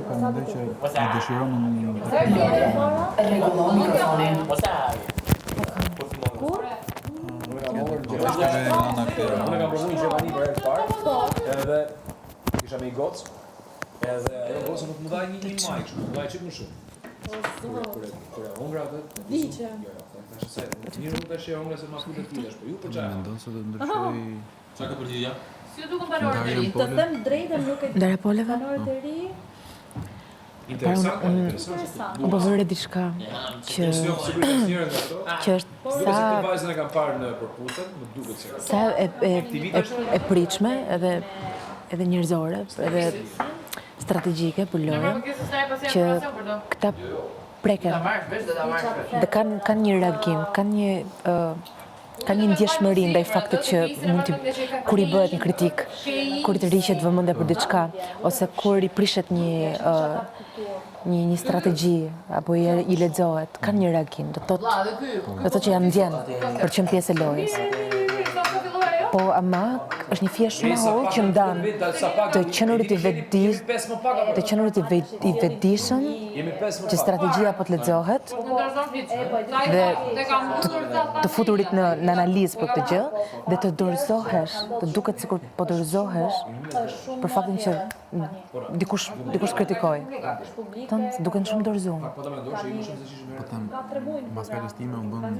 kam mendoj që e dëshiron Rregullon mikrofonin. është edhe nana këtëra. Unë kam provu një Gjermani për herë të parë, edhe kisha me i gocë, edhe ajo goca nuk më dhaj një maj, kështu, më dhaj qik më shumë. Kur e hongra atë, Viqe. thashë se, mirë nuk të shë hongra se ma futet tilesh, po ju për çaj. Mendon se do ndryshoj Qa ka përgjigja? Si ju duken banorët e ri? Ndarjen Të them drejtën nuk e di. Ndara poleve? Banorët e ri, Interesant, interesant. Unë po vëre diçka që sigurisht njërën nga ato. që është Duket se këtë vajzën e kam parë në përputën, më duket se. sa e pritshme edhe njerëzore, edhe strategjike për lojë që këta preken dhe kanë një reagim, kanë një ndjeshmëri ndaj faktit që kur i bëhet një kritik, kur i të rriqet vëmendja për diçka, ose kur i prishet një strategji apo i lexohet, kanë një reagim, do të thotë që janë ndjen për qenë pjesë e lojës. Po ama është një fjesht shumë e hollë që ndan të qenurit i vetëdijshëm që strategjia po të lexohet dhe të futurit në analizë për këtë gjë dhe të dorëzohesh, të duket sikur po dorëzohesh për faktin që dikush kritikoi. Duken shumë dorëzuar. Po ta mendosh, i më shumë se çishim po them, mbas fjalës time u bën